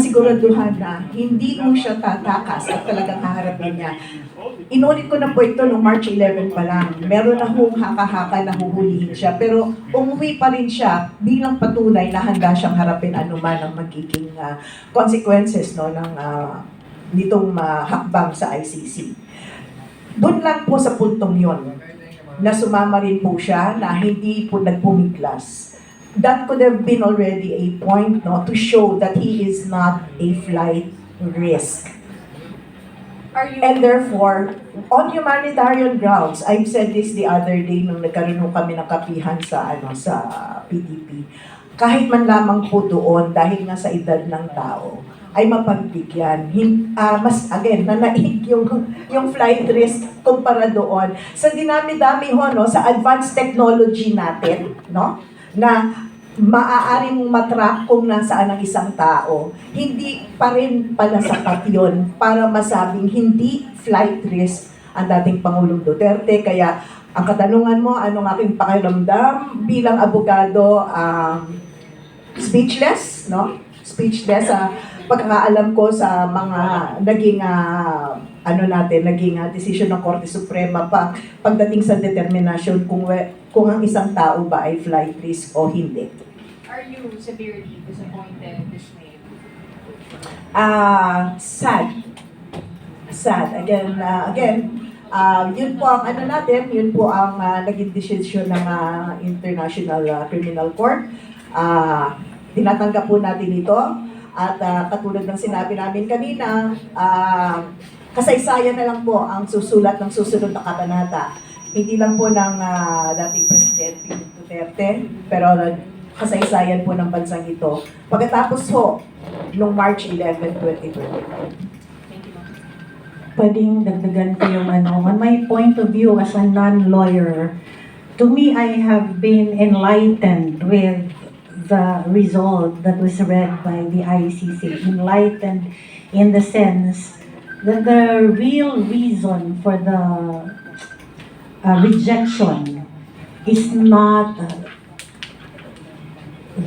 masiguraduhan na hindi mo siya tatakas at talagang haharapin niya. Inulit ko na po ito noong March 11 pa lang. Meron na hong haka-haka na huhulihin siya. Pero umuwi pa rin siya bilang patunay na handa siyang harapin anuman ang magiging consequences no, ng nitong hakbang sa ICC. Doon lang po sa puntong yon na sumama rin po siya na hindi po nagpumiglas. That could have been already a point no, to show that he is not a flight risk. And therefore, on humanitarian grounds, I've said this the other day nung nagkaroon kami ng kapihan sa PDP, kahit man lamang po doon, dahil nga sa edad ng tao, ay mapagbigyan. Mas, again, nanaig yung flight risk kumpara doon. Sa dinami-dami ho, no, sa advanced technology natin, no, na maaari mong matrack kung nasaan ang isang tao, hindi pa rin pala sapat yun para masabing hindi flight risk ang dating Pangulong Duterte. Kaya ang katanungan mo, anong aking pakiramdam bilang abogado, speechless, no? Speechless sa pagkakaalam ko sa mga naging naging decision ng Korte Suprema pagdating sa determinasyon kung ang isang tao ba ay flight risk o hindi. Are you severely disappointed, dismayed? Sad. Sad. Again, yun po ang yun po ang naging decision ng International Criminal Court. Tinatanggap po natin ito. At katulad ng sinabi namin kanina, kasaysayan na lang po ang susulat ng susunod na kabanata. Hindi lang po ng dating Presidente Duterte, pero kasaysayan po ng bansang ito. Pagkatapos po, noong March 11, 2020. Pwedeng dagdagan ko yung on my point of view as a non-lawyer, to me, I have been enlightened with the result that was read by the ICC. Enlightened in the sense that the real reason for the rejection is not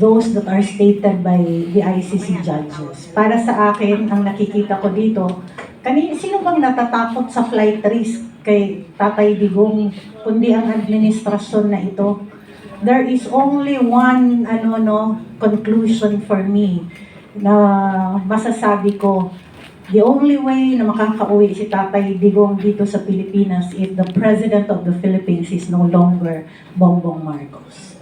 those that are stated by the ICC judges. Para sa akin, ang nakikita ko dito, sino bang natatakot sa flight risk kay Tatay Digong, kundi ang administrasyon na ito? There is only one conclusion for me na masasabi ko, the only way na makakauwi si Tatay Digong dito sa Pilipinas if the President of the Philippines is no longer Bongbong Marcos.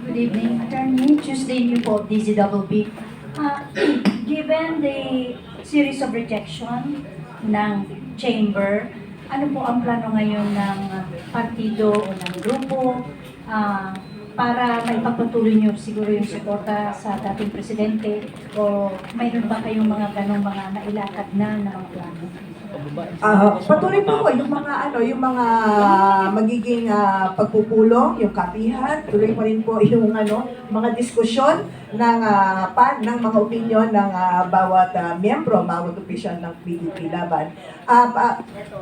Good evening, Attorney. Tuesday niyo po, DZBB. Given the series of rejection ng chamber, ano po ang plano ngayon ng partido o ng grupo para maipagpatuloy niyo siguro yung suporta sa dating presidente o mayroon ba kayong mga ganong mga nailakad na mga plano? Patuloy po yung mga magiging pagpupulong, yung kapihan, tuloy pa rin po yung mga diskusyon ng mga opinyon ng bawat miyembro, bawat opisyal ng PDP Laban.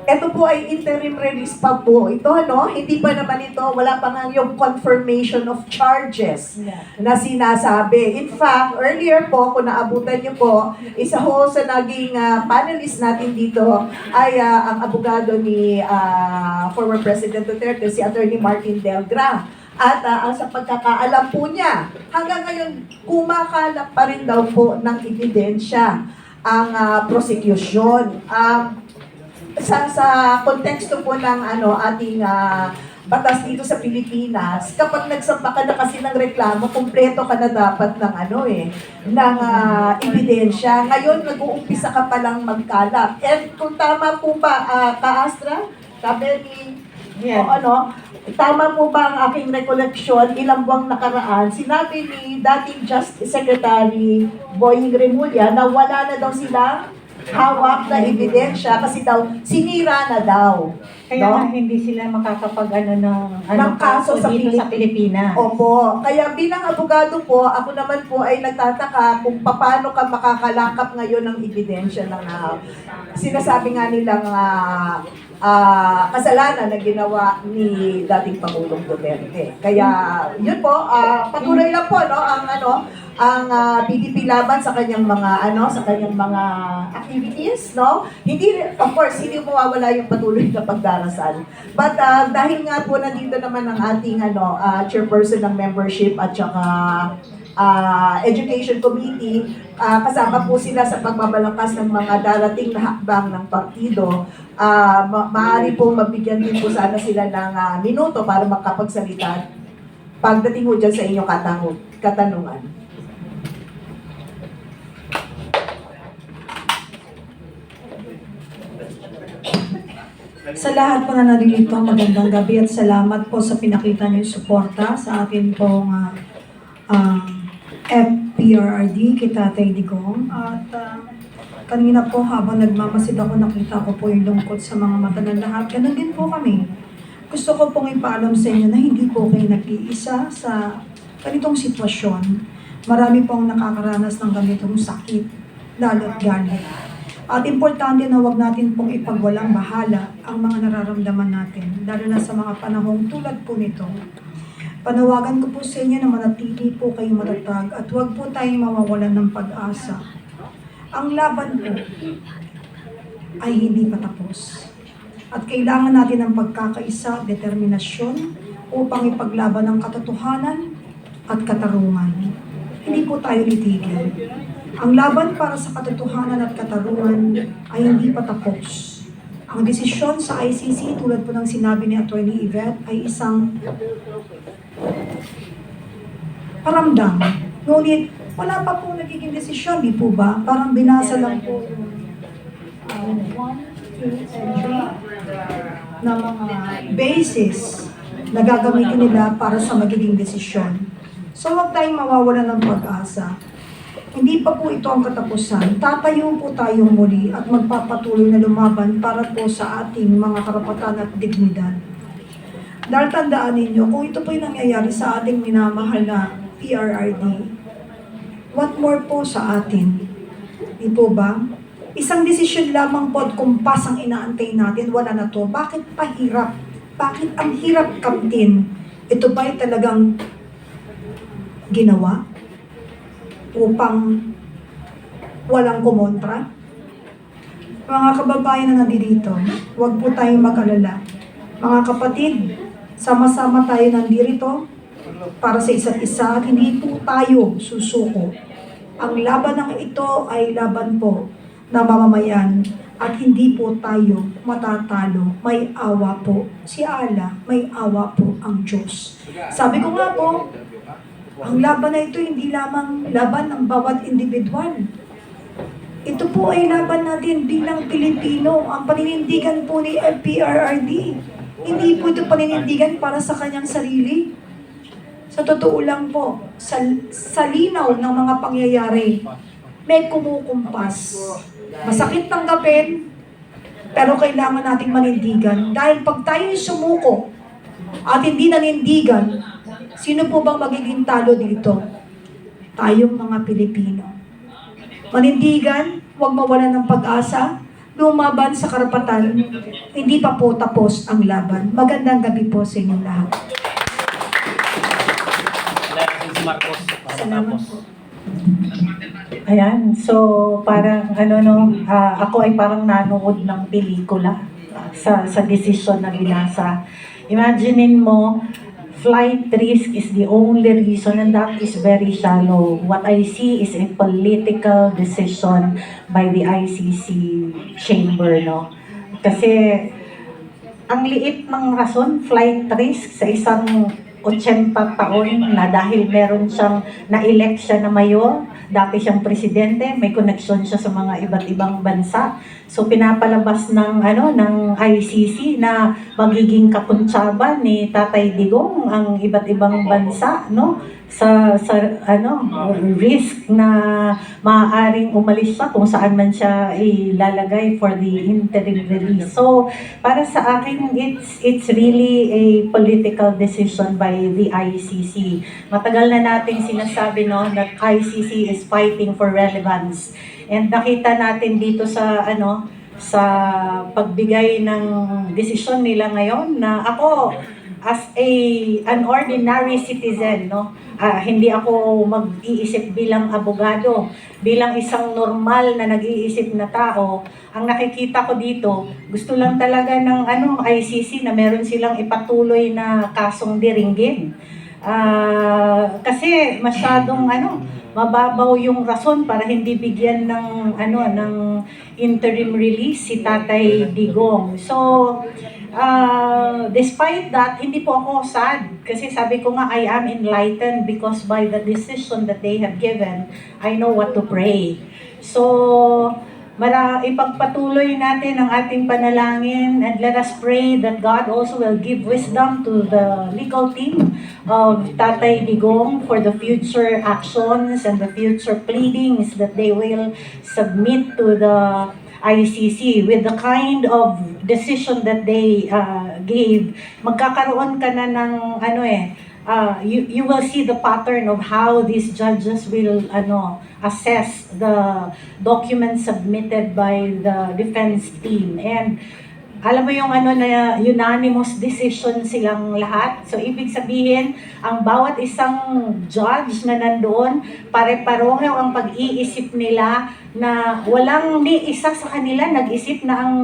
Ito po ay interim release pa po ito, hindi pa naman ito, wala pa nga yung confirmation of charges na sinasabi. In fact, earlier po, kung naabutan niyo po, isa ho sa naging panelist natin dito ay ang abogado ni former President Duterte, si Attorney Martin Delgra. At sa pagkakaalam po niya, hanggang ngayon, kumakalap pa rin daw po ng ebidensya ang prosecution. Sa konteksto po ng ating batas dito sa Pilipinas, kapag nagsamba ka na kasi ng reklamo, kumpleto ka na dapat ng ebidensya. Ngayon, nag-uumpisa ka palang magkalap. And kung tama po ba, Ka-Astra, sabi ni, tama po ba ang aking recollection, ilang buwang nakaraan, sinabi ni dating Justice Secretary Boying Remulla na wala na daw silang hawak na ebidensya kasi daw sinira na daw. Kaya hindi sila makakapag ng kaso sa Pilipinas. Opo. Kaya bilang abogado po, ako naman po ay nagtataka kung paano ka makakalakap ngayon ng ebidensya ng sinasabi nga nilang kasalanan na ginawa ni dating Pangulong Duterte. Kaya yun po, patuloy lang po no ang PDP laban sa kanyang mga activities, no? Hindi, of course, hindi mawawala yung patuloy na pagdarasal. But dahil nga po nandito naman ang ating chairperson ng membership at saka Education Committee, kasama po sila sa pagbabalangkas ng mga darating na hakbang ng partido. Maaari pong mabigyan din po sana sila ng minuto para makapagsalita pagdating po dyan sa inyong katanungan. Sa lahat po na naririto, magandang gabi at salamat po sa pinakita niyong suporta sa akin pong FPRRD, kay Tatay Digong. At kanina po habang nagmamasid ako, nakita ko po yung lungkot sa mga mata ng lahat. Ganun din po kami. Gusto ko pong ipaalam sa inyo na hindi po kayo nag-iisa sa ganitong sitwasyon. Marami pong nakakaranas ng ganitong sakit, lalo't galit. At importante na huwag natin pong ipagwalang bahala ang mga nararamdaman natin, lalo na sa mga panahong tulad po nito. Panawagan ko po sa inyo na manatili po kayong matatag at huwag po tayong mawawalan ng pag-asa. Ang laban po ay hindi pa tapos. At kailangan natin ng pagkakaisa, determinasyon upang ipaglaban ang katotohanan at katarungan. Hindi po tayo titigil. Ang laban para sa katotohanan at katarungan ay hindi pa tapos. Ang desisyon sa ICC, tulad po ng sinabi ni Atty. Yvette, ay isang paramdam. Ngunit, wala pa po nagiging desisyon, di po ba? Parang binasa lang po yung 1, 2, and 3 na mga basis na gagamitin nila para sa magiging desisyon. So, huwag tayong mawawalan ng pag-asa. Hindi pa po ito ang katapusan. Tatayo po tayong muli at magpapatuloy na lumaban para po sa ating mga karapatan at dignidad. Dahil tandaan ninyo, kung ito po yung nangyayari sa ating minamahal na PRRD, what more po sa atin? Di po ba? Isang desisyon lamang po at kumpas ang inaantay natin, wala na to. Bakit pahirap? Bakit ang hirap kamtin? Ito ba'y talagang ginawa upang walang kumontra? Mga kababayan na nandito, huwag po tayong mag-alala. Mga kapatid, sama-sama tayo nandito para sa isa't isa at hindi po tayo susuko. Ang laban ng ito ay laban po na mamamayan at hindi po tayo matatalo. May awa po si Allah, may awa po ang Diyos. Sabi ko nga po, ang laban na ito hindi lamang laban ng bawat individual. Ito po ay laban natin bilang Pilipino. Ang paninindigan po ni FPRRD, hindi po ito paninindigan para sa kanyang sarili. Sa totoo lang po, sa linaw ng mga pangyayari, may kumukumpas. Masakit tanggapin, pero kailangan nating manindigan. Dahil pag tayo sumuko at hindi nanindigan, sino po bang magiging talo dito? Tayong mga Pilipino. Manindigan, huwag mawalan ng pag-asa, lumaban sa karapatan, hindi pa po tapos ang laban. Magandang gabi po sa inyong lahat. Salamat po. Ayan, so parang ako ay parang nanood ng pelikula sa desisyon na binasa. Imaginein mo, flight risk is the only reason and that is very shallow. What I see is a political decision by the ICC chamber, no? Kasi ang liit ng rason, flight risk sa isang 80 taon na dahil meron siyang na-elect siya na mayor, dati siyang presidente, may koneksyon siya sa mga iba't ibang bansa. So pinapalabas ng ICC na magiging kapuntsaba ni Tatay Digong ang iba't ibang bansa, no? Sa risk na maaaring umalis siya kung saan man siya ilalagay for the interim release. So para sa akin, it's really a political decision by the ICC. Matagal na nating sinasabi, no, that ICC is fighting for relevance. And nakita natin dito sa sa pagbigay ng desisyon nila ngayon na ako as an ordinary citizen, no, hindi ako mag-iisip bilang abogado, bilang isang normal na nag-iisip na tao. Ang nakikita ko dito, gusto lang talaga ng ICC na meron silang ipatuloy na kasong diringgin. Kasi masyadong mababaw yung rason para hindi bigyan ng ng interim release si Tatay Digong. So despite that, hindi po ako sad kasi sabi ko nga I am enlightened because by the decision that they have given, I know what to pray. So ipagpatuloy natin ang ating panalangin and let us pray that God also will give wisdom to the legal team of Tatay Digong for the future actions and the future pleadings that they will submit to the ICC with the kind of decision that they gave. Magkakaroon ka na ng you will see the pattern of how these judges will assess the documents submitted by the defense team. And alam mo yung na unanimous decision silang lahat. So ibig sabihin, ang bawat isang judge na nandoon, pare-pareho ang pag-iisip nila na walang ni isa sa kanila nag-isip na ang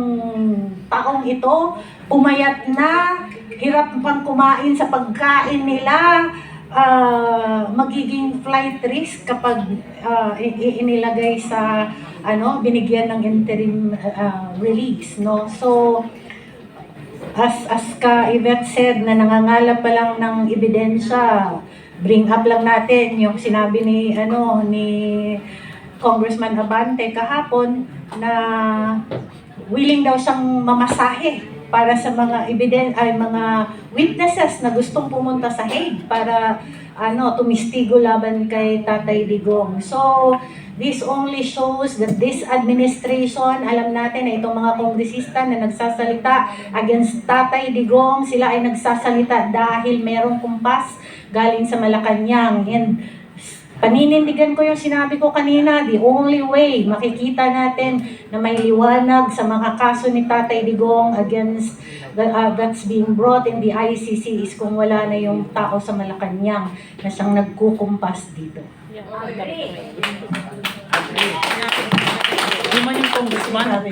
taong ito umayat na, hirap pang kumain sa pagkain nila, magiging flight risk kapag inilagay sa binigyan ng interim release, no? So as ka Yvette said na nangangalap pa lang ng ebidensya, bring up lang natin yung sinabi ni Congressman Abante kahapon na willing daw siyang mamasahe para sa mga mga witnesses na gustong pumunta sa Hague para tumistigo laban kay Tatay Digong. So this only shows that this administration, alam natin na itong mga kongresista na nagsasalita against Tatay Digong, sila ay nagsasalita dahil merong kumpas galing sa Malacanang. And paninindigan ko yung sinabi ko kanina, the only way makikita natin na may liwanag sa mga kaso ni Tatay Digong against that's being brought in the ICC is kung wala na yung tao sa Malacanang na siyang nagkukumpas dito.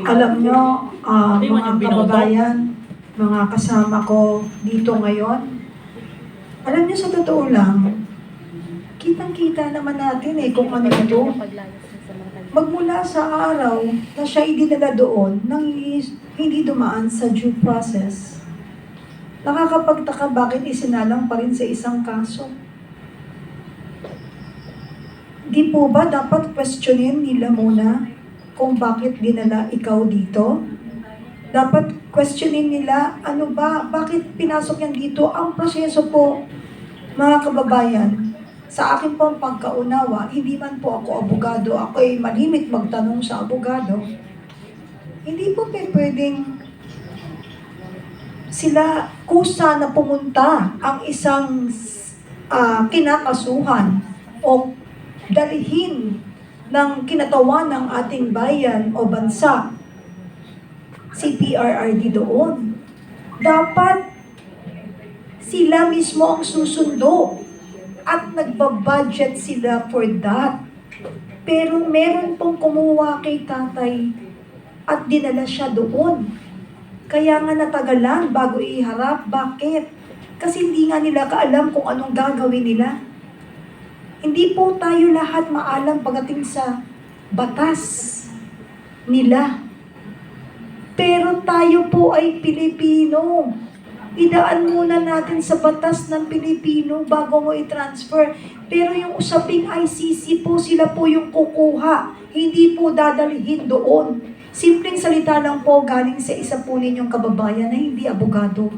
Alam nyo, mga kababayan, mga kasama ko dito ngayon, alam nyo sa totoo lang, kitang-kita naman natin kung ano ito. Magmula sa araw na siya idinala doon nang hindi dumaan sa due process, nakakapagtaka bakit isinalang pa rin sa isang kaso. Di po ba dapat questionin nila muna kung bakit dinala ikaw dito? Dapat questionin nila, bakit pinasok yan dito? Ang proseso po, mga kababayan, sa akin pong pagkaunawa, hindi man po ako abogado, ako ay malimit magtanong sa abogado. Hindi po pwedeng sila kusa na pumunta ang isang kinakasuhan o dalhin ng kinatawan ng ating bayan o bansa, si PRRD doon. Dapat sila mismo ang susundo at nagbabudget sila for that. Pero meron pong kumuha kay tatay at dinala siya doon. Kaya nga natagalan bago iharap. Bakit? Kasi hindi nga nila kaalam kung anong gagawin nila. Hindi po tayo lahat maalam pagdating sa batas nila. Pero tayo po ay Pilipino. Idaan muna natin sa batas ng Pilipino bago mo i-transfer. Pero yung usaping ICC po, sila po yung kukuha. Hindi po dadalhin doon. Simpleng salita lang po galing sa isa po ninyong kababayan na hindi abogado.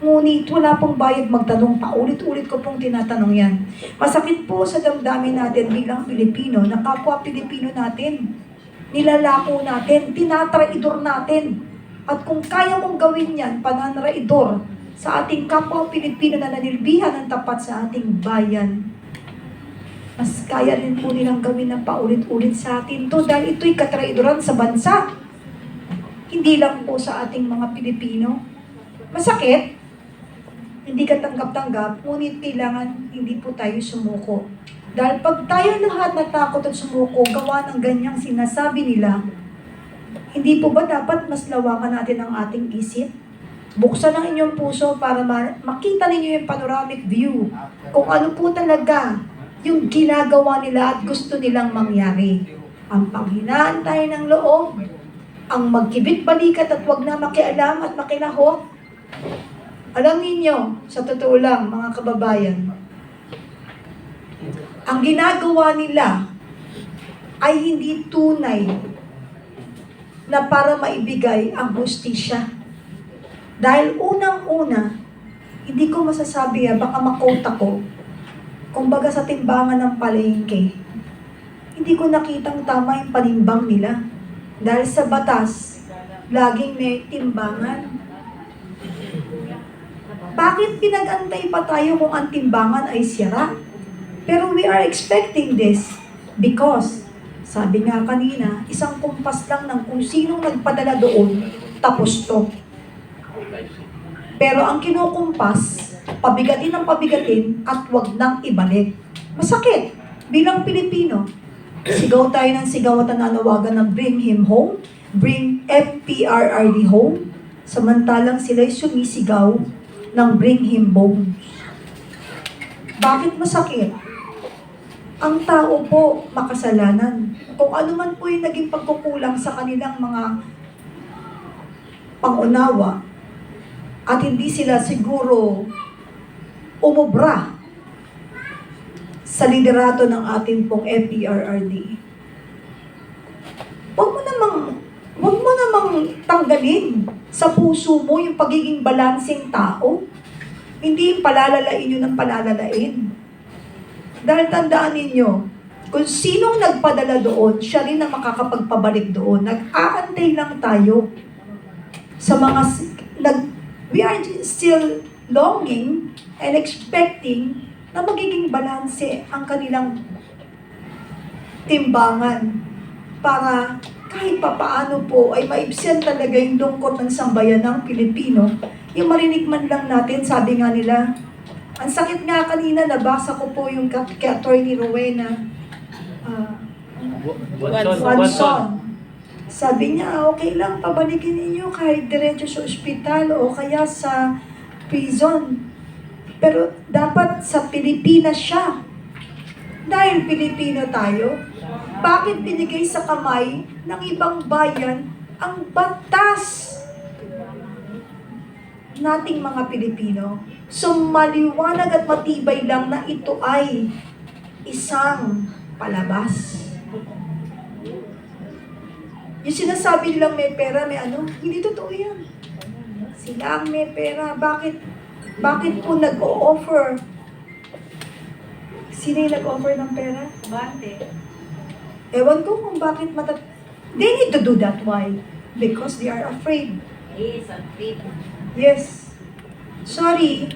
Ngunit wala pong bayad magtanong pa. Ulit-ulit ko pong tinatanong yan. Masakit po sa damdamin natin bilang Pilipino, na kapwa Pilipino natin. Nilalako natin, tinatraidor natin. At kung kaya mong gawin yan, pananraidor sa ating kapwa Pilipino na nanilbihan ng tapat sa ating bayan, mas kaya rin po nilang gawin ng paulit-ulit sa atin to dahil ito'y katraidoran sa bansa. Hindi lang po sa ating mga Pilipino. Masakit, hindi ka tanggap-tanggap, ngunit kailangan hindi po tayo sumuko. Dahil pag tayo lahat natakot at sumuko, gawa ng ganyang sinasabi nila, hindi po ba dapat mas lawakan natin ang ating isip? Buksan ang inyong puso para makita ninyo yung panoramic view kung ano po talaga yung ginagawa nila at gusto nilang mangyari. Ang panghinaan tayo ng loob, ang magkibit-balikat at wag na makialam at makilahok. Alam ninyo, sa totoo lang, mga kababayan, ang ginagawa nila ay hindi tunay na para maibigay ang hustisya. Dahil unang-una, hindi ko masasabi, baka makota ko, kumbaga sa timbangan ng palengke, hindi ko nakitang tama yung panimbang nila. Dahil sa batas, laging may timbangan. Bakit pinag-antay pa tayo kung ang timbangan ay sira? Pero we are expecting this because, sabi nga kanina, isang kumpas lang ng kung sinong nagpadala doon, tapos to. Pero ang kinukumpas, pabigatin ng pabigatin at wag nang ibalik. Masakit. Bilang Pilipino, sigaw tayo ng sigaw at nananawagan ng bring him home, bring FPRRD home, samantalang sila'y sumisigaw ng bring him bones. Bakit masakit? Ang tao po makasalanan. Kung ano man po yung naging pagkukulang sa kanilang mga pangunawa, at hindi sila siguro umubra sa liderato ng ating pong FPRRD. Huwag mo namang tanggalin sa puso mo yung pagiging balanseng tao. Hindi yung palalalain yun ng palalalain. Dahil tandaan ninyo, kung sinong nagpadala doon, siya rin ang makakapagpabalik doon. Nag-aantay lang tayo sa mga we are still longing and expecting na magiging balanse ang kanilang timbangan para kahit papaano po ay maibsan talaga yung lungkot ng sambayan ng Pilipino. Yung marinig man lang natin, sabi nga nila, ang sakit nga kanina, nabasa ko po yung kay Atty. Rowena Watson. Sabi niya, okay lang, pabalikin ninyo kahit diretso sa ospital o kaya sa prison. Pero dapat sa Pilipinas siya. Dahil Pilipino tayo, bakit binigay sa kamay ng ibang bayan ang batas nating mga Pilipino? So maliwanag at matibay lang na ito ay isang palabas. Yung sinasabi nilang may pera, may ano, hindi totoo yan. Sila ang may pera. Bakit po nag-o-offer? Sino yung nag-offer ng pera? Bante. Ewan ko kung bakit They need to do that. Why? Because they are afraid. Yes. Sorry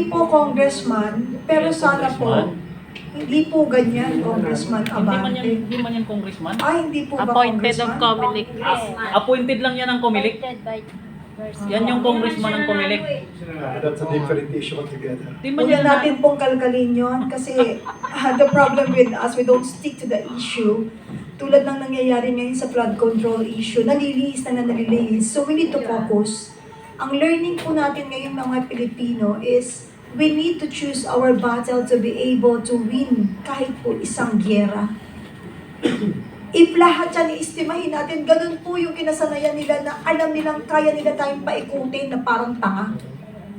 po, Congressman, pero sana po, hindi po ganyan, Congressman Abante. Hindi man yan congressman. Ay, hindi po ba Appointed of Congressman? Comelec. Appointed lang yan ng Comelec. Yan yung congressman ng Comelec. That's a different issue altogether. Di man Huwag yan na natin pong kalkalin yun kasi the problem with us, we don't stick to the issue. Tulad ng nangyayari ngayon sa flood control issue, nalilihis na nalilihis. So we need to focus. Ang learning po natin ngayon mga Pilipino is we need to choose our battle to be able to win kahit po isang gyera. If lahat yan iestimahin natin, ganun po yung kinasanayan nila na alam nilang kaya nila tayong paikutin na parang tanga.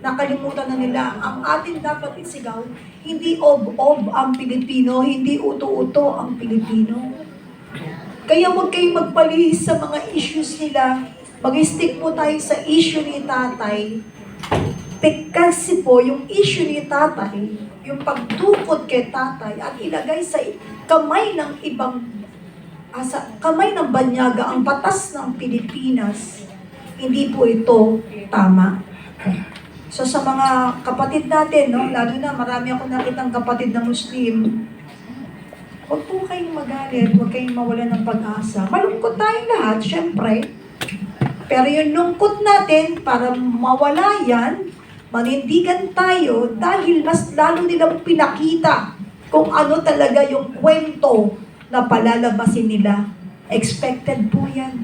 Nakalimutan na nila, ang atin dapat isigaw, hindi ob-ob ang Pilipino, hindi uto-uto ang Pilipino. Kaya huwag kayong magpalihis sa mga issues nila, mag-stick po tayo sa issue ni tatay. Kasi po, yung issue ni tatay, yung pagtukod kay tatay at ilagay sa kamay ng sa kamay ng banyaga ang batas ng Pilipinas, hindi po ito tama. So sa mga kapatid natin, no, lalo na marami akong nakitang kapatid na Muslim, huwag po kayong magalit, huwag kayong mawalan ng pag-asa. Malungkot tayong lahat, syempre. Pero yung lungkot natin, para mawala yan, manindigan tayo dahil mas lalo nilang pinakita kung ano talaga yung kwento na palalabasin nila. Expected po yan.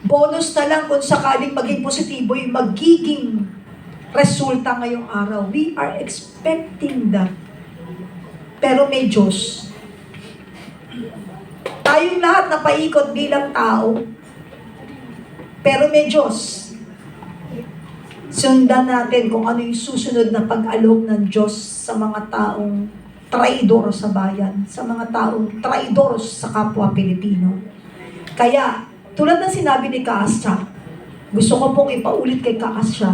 Bonus na lang kung sakaling maging positibo yung magiging resulta ngayong araw. We are expecting that. Pero may Diyos. Tayong lahat na paikot bilang tao, pero may Diyos. Sundan natin kung ano yung susunod na pag-alok ng Diyos sa mga taong traidor sa bayan, sa mga taong traidor sa kapwa Pilipino. Kaya, tulad ng sinabi ni Kaasya, gusto ko pong ipaulit kay Kaasya,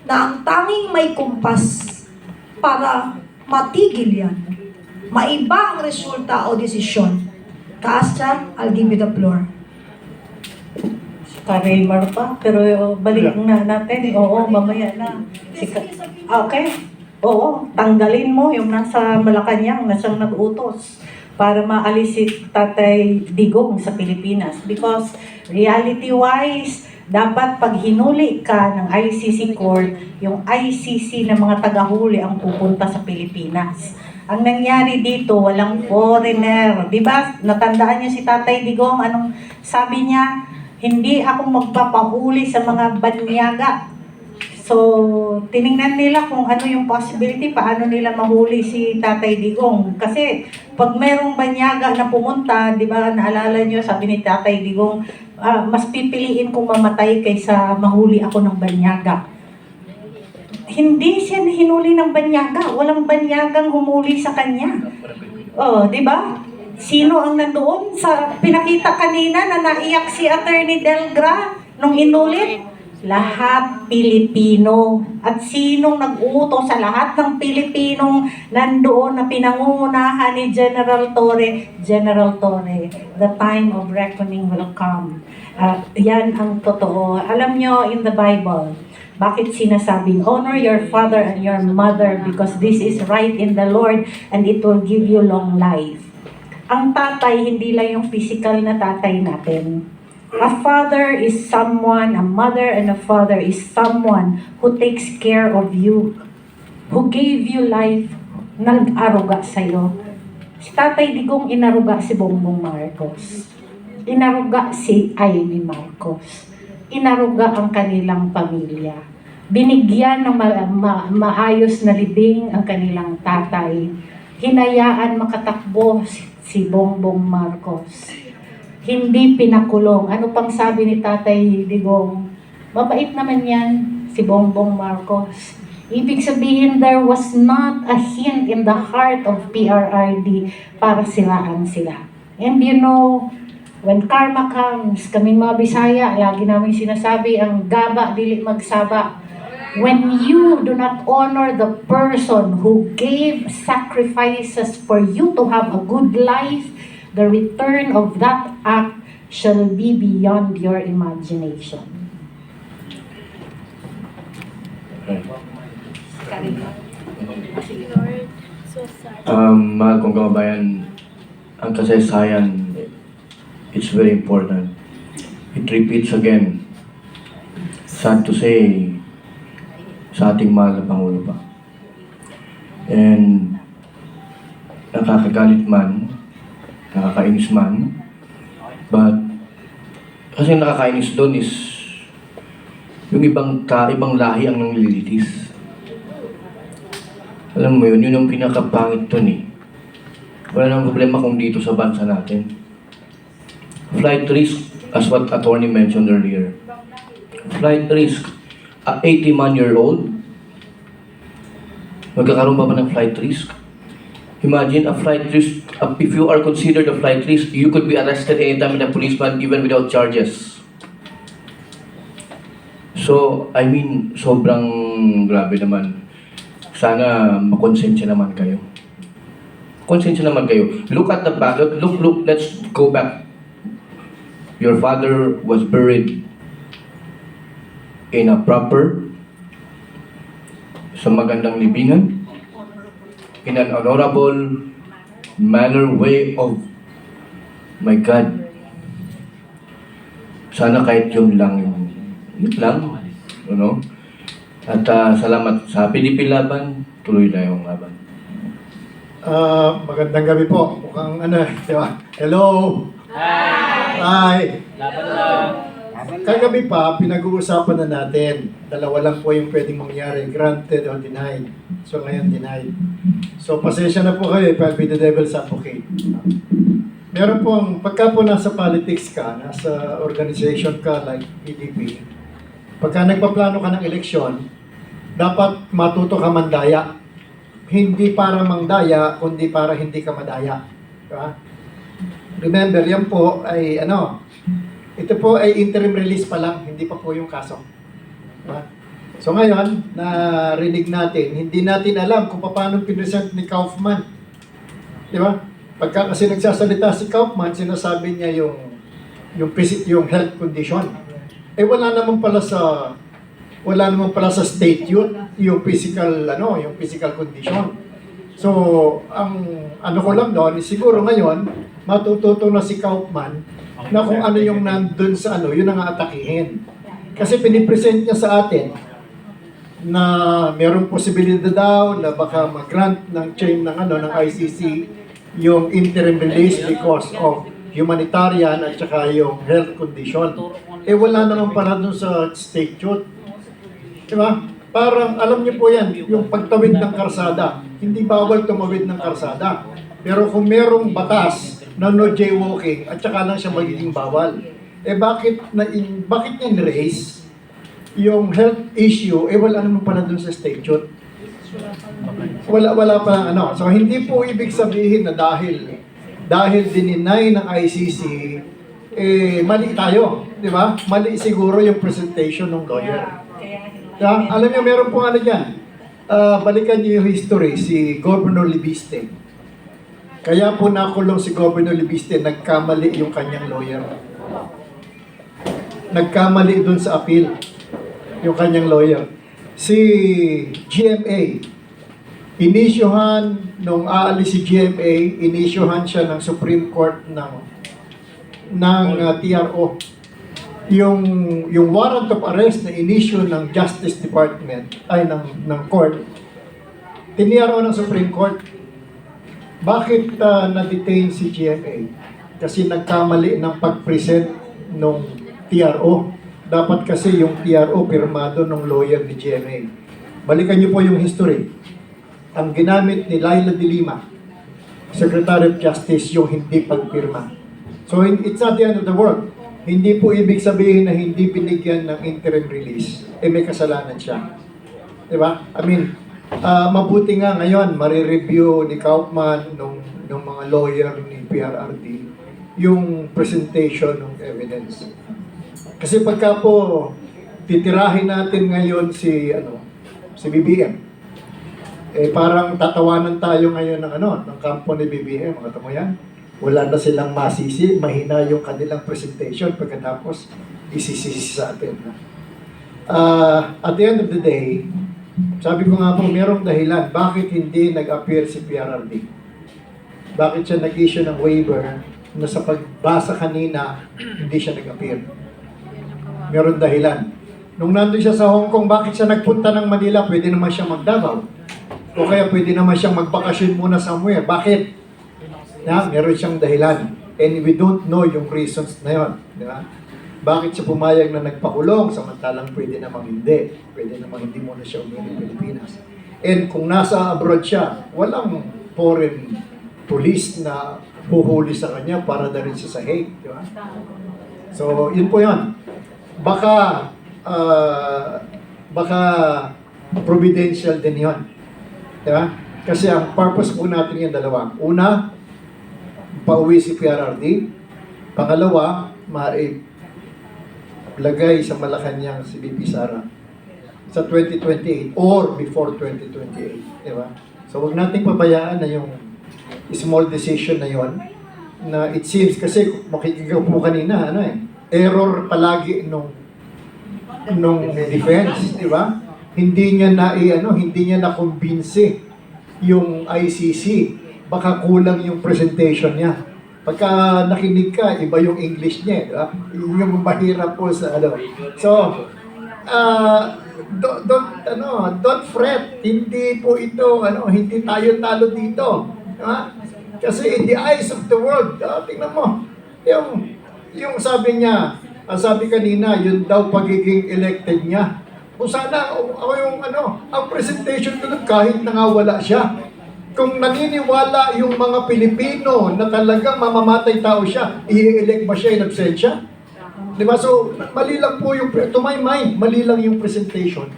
na ang tanging may kumpas para matigil yan, maiba ang resulta o desisyon. Kaasya, I'll give you the floor. Ka-Raymar pa, pero balik na natin. Oo, mamaya na. Okay. Oo, tanggalin mo yung nasa Malacanang na siyang nag-utos para maalis si Tatay Digong sa Pilipinas. Because reality-wise, dapat pag hinuli ka ng ICC court, yung ICC na mga tagahuli ang pupunta sa Pilipinas. Ang nangyari dito, walang foreigner. Di ba? Natandaan niyo si Tatay Digong, anong sabi niya? Hindi ako magpapahuli sa mga banyaga. So, tiningnan nila kung ano yung possibility, paano nila mahuli si Tatay Digong. Kasi, pag merong banyaga na pumunta, di ba, naalala nyo, sabi ni Tatay Digong, mas pipiliin kong mamatay kaysa mahuli ako ng banyaga. Hindi siya hinuli ng banyaga. Walang banyagang humuli sa kanya. Oh, di ba? Sino ang nandoon sa pinakita kanina na naiyak si Attorney Delgra nung inulit? Lahat Pilipino. At sinong nag-utos sa lahat ng Pilipinong nandoon na pinangungunahan ni General Torre? General Torre, the time of reckoning will come. Yan ang totoo. Alam nyo, in the Bible, bakit sinasabing, honor your father and your mother because this is right in the Lord and it will give you long life. Ang tatay, hindi lang yung physical na tatay natin. A father is someone, a mother and a father is someone who takes care of you, who gave you life, nag-aruga sa'yo. Si Tatay Digong inaruga si Bongbong Marcos. Inaruga si Amy Marcos. Inaruga ang kanilang pamilya. Binigyan ng maayos na libing ang kanilang tatay. Hinayaan makatakbo si Bongbong Marcos. Hindi pinakulong. Ano pang sabi ni Tatay Digong? Mabait naman yan, si Bongbong Marcos. Ibig sabihin, there was not a hint in the heart of PRRD para siraan sila. And you know, when karma comes, kaming mga Bisaya, lagi namin sinasabi, ang gaba, dili magsaba. When you do not honor the person who gave sacrifices for you to have a good life, the return of that act shall be beyond your imagination. Mahal kong kababayan, ang kasaysayan, it's very important. It repeats again. Sad to say, sa ating mahal na Pangulo pa. And nakakagalit man, nakakainis man, but kasi nakakainis doon is yung ibang lahi ang nanglilitis. Alam mo yun ang pinakapangit doon eh. Wala nang problema kung dito sa bansa natin. Flight risk, as what attorney mentioned earlier. Flight risk, a 80-man-year-old, magkakaroon ba ng flight risk? Imagine a flight risk, if you are considered a flight risk, you could be arrested anytime with a policeman even without charges. So, I mean, sobrang grabe naman. Sana makonsensya naman kayo. Konsensya naman kayo. Look at the back, look, let's go back. Your father was buried in a proper, sa magandang libingan, in an honorable manner way of, my God. sana kahit yun lang, ano? At salamat sa Philippine Laban, tuloy na yung laban. Magandang gabi po. Mukhang ano, di ba? Hello! Hi! Kagabi pa, pinag-uusapan na natin. Dalawa lang po yung pwedeng mangyari, granted or denied. So ngayon, denied. So pasensya na po kayo if I'll be the devil's advocate. Meron pong, pagka po nasa politics ka, nasa organization ka like PDP, pagka nagpaplano ka ng eleksyon, dapat matuto ka mandaya. Hindi para mangdaya, kundi para hindi ka madaya. Diba? Remember, yan po ay ito po ay interim release pa lang, hindi pa po yung kaso. Diba? So ngayon, narinig natin, hindi natin alam kung paano pinresent ni Kaufman. Diba? Pagka kasi nagsasalita si Kaufman, sinasabi niya yung health condition. Eh wala naman pala sa state yun, yung physical condition. So, ang ano ko lang doon, siguro ngayon, matututo na si Kaufman na kung ano yung nandun sa yun ang atakihin. Kasi pinipresent niya sa atin na merong posibilidad daw na baka mag-grant ng chain ng ICC yung interim release because of humanitarian at saka yung health condition. Eh wala naman para dun sa statute. Diba? Parang, alam niyo po yan, yung pagtawid ng karsada. Hindi bawal tumawid ng karsada. Pero kung merong batas na no jaywalking, at saka lang siya magiging bawal. Eh bakit niya ni-raise yung health issue, eh wala naman pala dun sa statute. Wala pa So hindi po ibig sabihin na dahil dininay ng ICC, eh mali tayo. Di ba? Mali siguro yung presentation ng lawyer. Alam niyo, meron pong dyan. Balikan niyo yung history, si Governor Libiste. Kaya po nakulong si Governor Libiste, nagkamali yung kanyang lawyer. Nagkamali dun sa appeal, yung kanyang lawyer. Si GMA, nung aalis si GMA, inisyuhan siya ng Supreme Court ng TRO. Yung warrant of arrest na inisyu ng Justice Department ay ng court, tiniyaro ng Supreme Court. Bakit na-detain si GMA? Kasi nagkamali ng pag-present ng TRO. Dapat kasi yung TRO pirmado ng lawyer ni GMA. Balikan niyo po yung history. Ang ginamit ni Laila de Lima, Secretary of Justice, yung hindi pagpirma. So it's not the end of the world. Hindi po ibig sabihin na hindi binigyan ng interim release, eh may kasalanan siya. Diba? I mean, mabuti nga ngayon, marireview ni Kaufman ng mga lawyer ni PRRD yung presentation ng evidence. Kasi pagka po titirahin natin ngayon si BBM, eh parang tatawanan tayo ngayon ng kampo ni BBM, mga mo yan. Wala na silang masisi, mahina yung kanilang presentation pagkatapos isisisi sa atin. At the end of the day, sabi ko nga po, merong dahilan bakit hindi nag-appear si PRRD. Bakit siya nag-issue ng waiver na sa pagbasa kanina, hindi siya nag-appear. Meron dahilan. Nung nandun siya sa Hong Kong, bakit siya nagpunta ng Manila? Pwede naman siya mag-Davao. O kaya pwede naman siyang magbakasyon muna somewhere. Bakit? Meron siyang dahilan. And we don't know yung reasons na yun. Di ba? Bakit siya pumayag na nagpakulong samantalang pwede namang hindi. Pwede namang hindi muna siya umuwi ng Pilipinas. And kung nasa abroad siya, walang foreign police na huhuli sa kanya para na rin siya sa Hague. Di ba? So, yun po yun. Baka providential din yun. Di ba? Kasi ang purpose po natin yung dalawa. Una, pauwi si PRRD. Pangalawa, lagay sa Malacanang si BP Sara sa 2028 or before 2028. Diba? So, huwag nating pabayaan na yung small decision na yon na it seems, kasi makikigaw po kanina, error palagi nung defense, di ba? Hindi niya na-convince yung ICC. Baka kulang yung presentation niya. Pagka nakinig ka, iba yung English niya, di ba? Yun yung mahirap po sa ano. So, don't fret. Hindi po ito, hindi tayo talo dito. Di ba? Kasi in the eyes of the world, tingnan mo, yung sabi niya, sabi kanina, yun daw pagiging elected niya. Kung sana, ako yung ang presentation ko nun, kahit nangawala siya. Kung naniniwala yung mga Pilipino na talagang mamamatay tao siya, i-elect ba siya in absentia? Di ba? So, mali lang po yung, to my mind, mali lang yung presentation.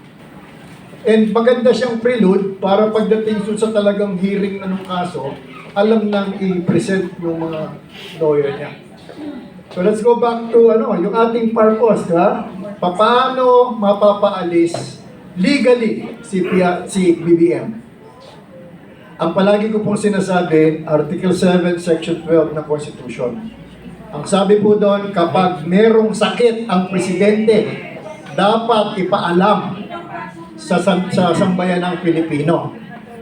And maganda siyang prelude para pagdating sa talagang hearing na ng kaso, alam nang i-present yung mga lawyer niya. So let's go back to yung ating purpose, di ba? Paano mapapaalis legally si BBM? Ang palagi ko pong sinasabi, Article 7, Section 12 ng Constitution. Ang sabi po doon, kapag merong sakit ang presidente, dapat ipaalam sa sambayan ng Pilipino.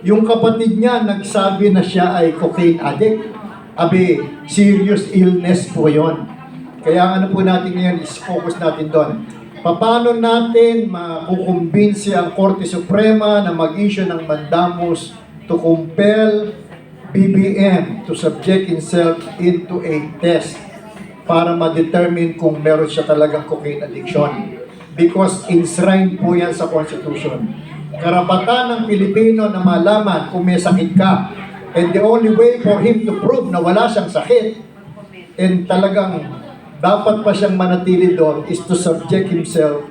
Yung kapatid niya nagsabi na siya ay cocaine addict. Abi, serious illness po yon. Kaya po natin ngayon is focus natin doon. Paano natin makukumbinsi ang Korte Suprema na mag-issue ng mandamus to compel BBM to subject himself into a test para ma-determine kung meron siya talagang cocaine addiction. Because enshrined po yan sa Constitution. Karapatan ng Pilipino na malaman kung may sakit ka. And the only way for him to prove na wala siyang sakit and talagang dapat pa siyang manatili doon is to subject himself